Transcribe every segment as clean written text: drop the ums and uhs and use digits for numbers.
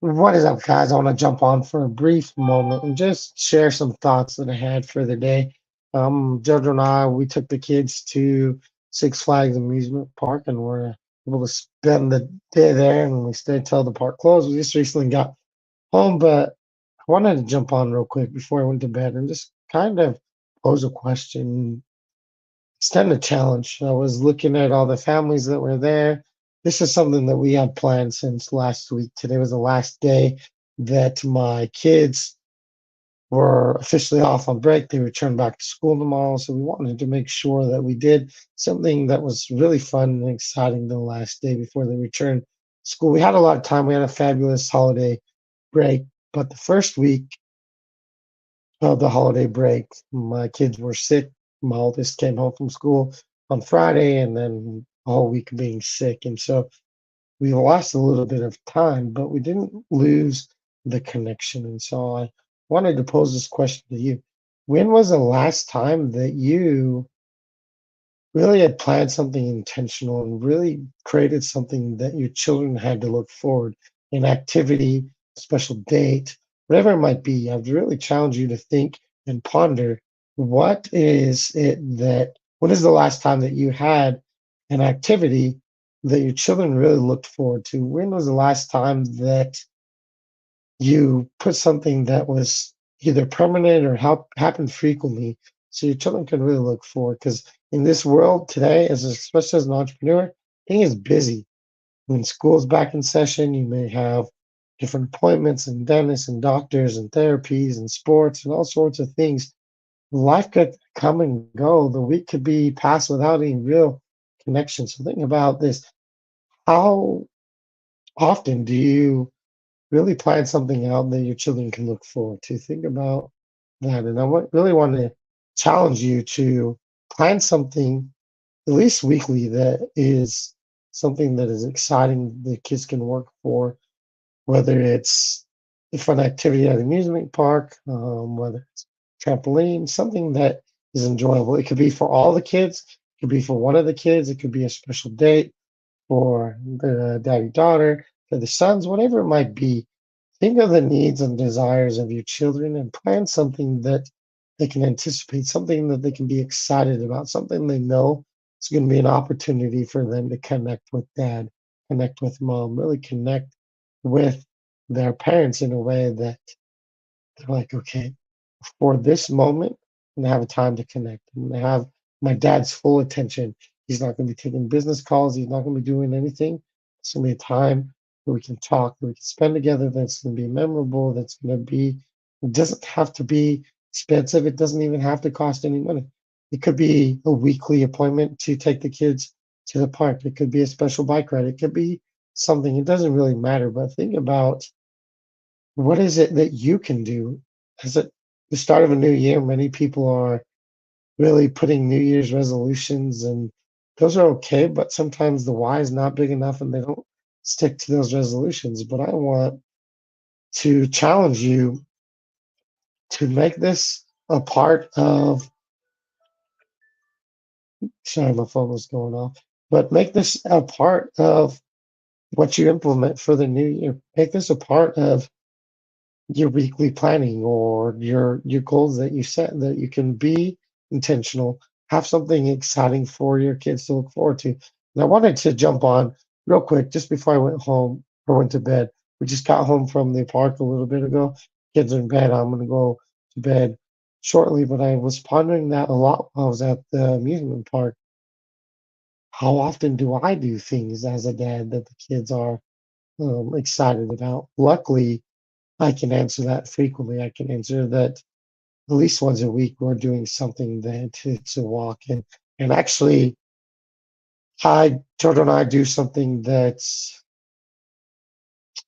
What is up, guys? I want to jump on for a brief moment and just share some thoughts that I had for the day. Jojo and I, we took the kids to Six Flags Amusement Park and we're able to spend the day there and we stayed till the park closed. We just recently got home, but I wanted to jump on real quick before I went to bed and just kind of pose a question. Extend a challenge. I was looking at all the families that were there. This is something that we had planned since last week. Today was the last day that my kids were officially off on break. They returned back to school tomorrow. So we wanted to make sure that we did something that was really fun and exciting the last day before they returned to school. We had a lot of time. We had a fabulous holiday break. But the first week of the holiday break. My kids were sick. My oldest came home from school on Friday and then a whole week being sick. And so we lost a little bit of time, but we didn't lose the connection. And so I wanted to pose this question to you. When was the last time that you really had planned something intentional and really created something that your children had to look forward, an activity, special date, whatever it might be? I'd really challenge you to think and ponder what is the last time that you had an activity that your children really looked forward to? When was the last time that you put something that was either permanent or happened frequently so your children can really look forward? Because in this world today, especially as an entrepreneur, thing is busy. When school's back in session, you may have different appointments and dentists and doctors and therapies and sports and all sorts of things. Life could come and go. The week could be passed without any real connection. So think about this. How often do you really plan something out that your children can look forward to? Think about that. And really want to challenge you to plan something at least weekly that is something that is exciting the kids can work for, whether it's a fun activity at an amusement park, whether it's trampoline, something that is enjoyable. It could be for all the kids, it could be for one of the kids, it could be a special date for the daddy daughter, for the sons, whatever it might be. Think of the needs and desires of your children and plan something that they can anticipate, something that they can be excited about, something they know it's going to be an opportunity for them to connect with dad, connect with mom, really connect with their parents in a way that they're like, okay, for this moment, I'm gonna have a time to connect. I'm gonna have my dad's full attention. He's not gonna be taking business calls. He's not gonna be doing anything. It's gonna be a time where we can talk, that we can spend together. That's gonna be memorable. That's gonna be. It doesn't have to be expensive. It doesn't even have to cost any money. It could be a weekly appointment to take the kids to the park. It could be a special bike ride. It could be something. It doesn't really matter. But think about what is it that you can do? As at the start of a new year, many people are really putting New Year's resolutions, and those are okay, but sometimes the why is not big enough and they don't stick to those resolutions. But I want to challenge you to make this a part of, sorry, my phone was going off, but make this a part of what you implement for the new year. Make this a part of your weekly planning or your goals that you set, that you can be intentional, have something exciting for your kids to look forward to. And I wanted to jump on real quick just before I went home or went to bed. We just got home from the park a little bit ago. Kids are in bed. I'm gonna go to bed shortly, but I was pondering that a lot while I was at the amusement park. How often do I do things as a dad that the kids are excited about? Luckily, I can answer that frequently. I can answer that at least once a week we're doing something that it's a walk. And actually Jojo and I do something that's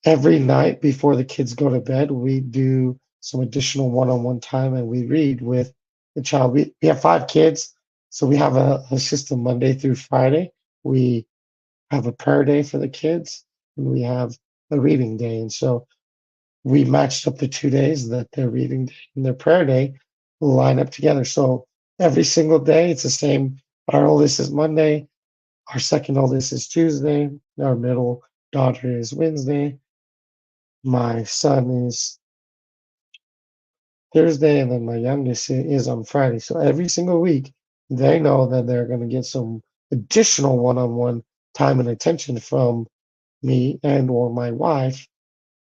every night before the kids go to bed, we do some additional one-on-one time and we read with the child. We have 5 kids, so we have a system Monday through Friday. We have a prayer day for the kids and we have a reading day. And so we matched up the 2 days that their reading day and their prayer day line up together. So every single day, it's the same. Our oldest is Monday, our second oldest is Tuesday, our middle daughter is Wednesday, My son is Thursday, and then my youngest is on Friday. So every single week, they know that they're going to get some additional one-on-one time and attention from me and or my wife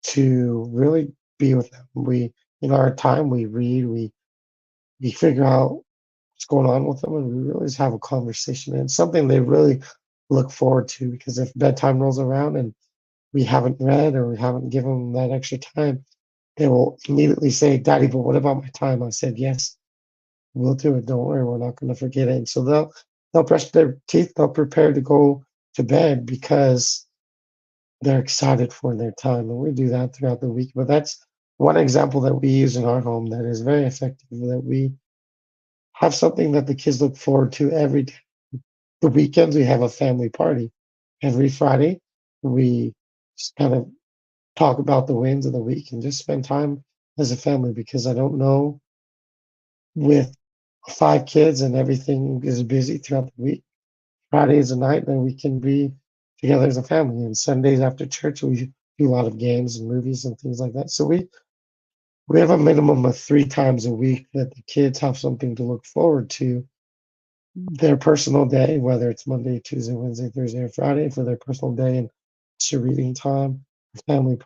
to really be with them. We, in our time, we read, we figure out what's going on with them, and we really just have a conversation. And it's something they really look forward to because if bedtime rolls around and we haven't read or we haven't given them that extra time, they will immediately say, "Daddy, but what about my time?" I said, "Yes, we'll do it. Don't worry, we're not going to forget it." And so they'll brush their teeth, they'll prepare to go to bed because they're excited for their time, and we do that throughout the week. But that's one example that we use in our home that is very effective. That we have something that the kids look forward to every day. The weekends we have a family party every Friday. We just kind of talk about the wins of the week and just spend time as a family because I don't know with 5 kids and everything is busy throughout the week. Friday is a night that we can be together as a family, and Sundays after church we do a lot of games and movies and things like that. So we have a minimum of 3 times a week that the kids have something to look forward to their personal day, whether it's Monday, Tuesday, Wednesday, Thursday, or Friday for their personal day and it's your reading time, family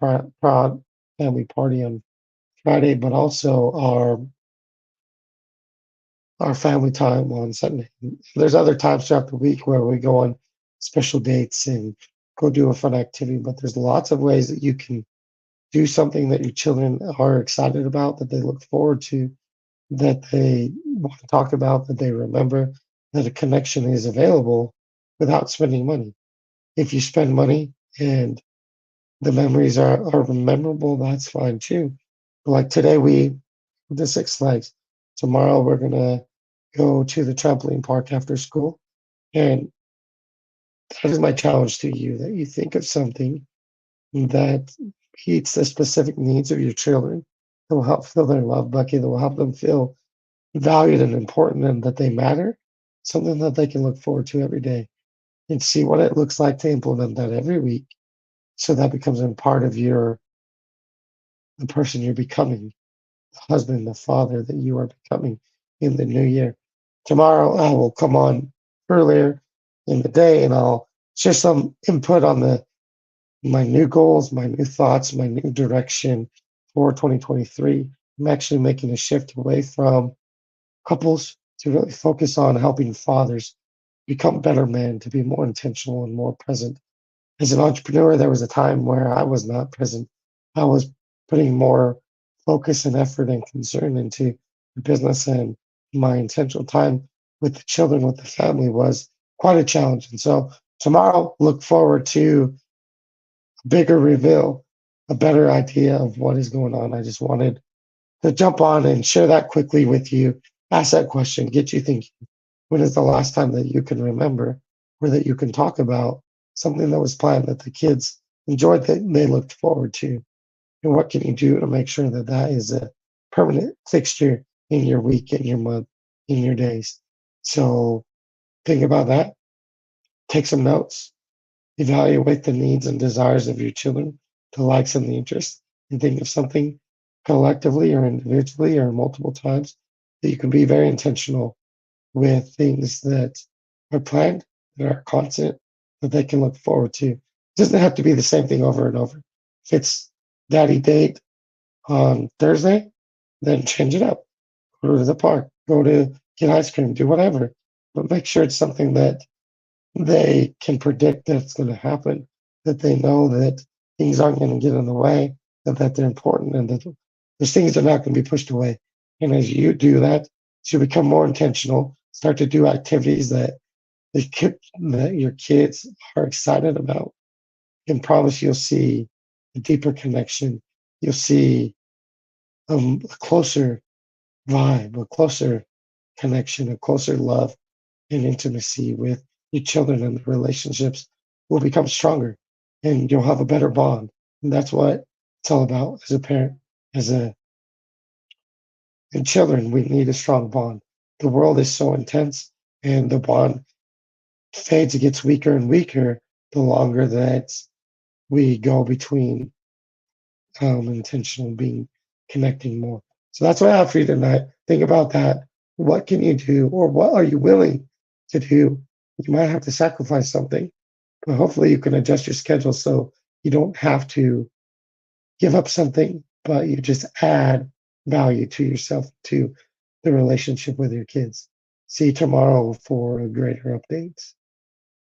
family party on Friday, but also our family time on Sunday. There's other times throughout the week where we go on special dates and go do a fun activity, but there's lots of ways that you can do something that your children are excited about, that they look forward to, that they want to talk about, that they remember, that a connection is available without spending money. If you spend money and the memories are memorable, that's fine too. Like today, we the Six Flags. Tomorrow, we're gonna go to the trampoline park after school, and that is my challenge to you. That you think of something that meets the specific needs of your children, that will help fill their love bucket, that will help them feel valued and important, and that they matter. Something that they can look forward to every day, and see what it looks like to implement that every week, so that becomes a part of the person you're becoming, the husband, the father that you are becoming in the new year. Tomorrow, I will come on earlier in the day and I'll share some input on my new goals, my new thoughts, my new direction for 2023. I'm actually making a shift away from couples to really focus on helping fathers become better men, to be more intentional and more present. As an entrepreneur, there was a time where I was not present. I was putting more focus and effort and concern into the business, and my intentional time with the children, with the family was quite a challenge. And so tomorrow, look forward to a bigger reveal, a better idea of what is going on. I just wanted to jump on and share that quickly with you, ask that question, get you thinking. When is the last time that you can remember or that you can talk about something that was planned that the kids enjoyed, that they looked forward to? And what can you do to make sure that that is a permanent fixture in your week, in your month, in your days? So think about that, take some notes, evaluate the needs and desires of your children, the likes and the interests, and think of something collectively or individually or multiple times that you can be very intentional with, things that are planned, that are constant, that they can look forward to. It doesn't have to be the same thing over and over. If it's daddy date on Thursday, then change it up. Go to the park, go to get ice cream, do whatever. But make sure it's something that they can predict that's going to happen, that they know that things aren't going to get in the way, that they're important, and that those things are not going to be pushed away. And as you do that, you become more intentional, start to do activities that your kids are excited about, and promise you'll see a deeper connection. You'll see a closer vibe, a closer connection, a closer love and intimacy with your children, and the relationships will become stronger and you'll have a better bond. And that's what it's all about as a parent, as a and children, we need a strong bond. The world is so intense and the bond fades, it gets weaker and weaker the longer that we go between intentional, being connecting more. So that's what I have for you tonight. Think about that. What can you do, or what are you willing to do? You might have to sacrifice something, but hopefully you can adjust your schedule so you don't have to give up something, but you just add value to yourself, to the relationship with your kids. See you tomorrow for a greater updates.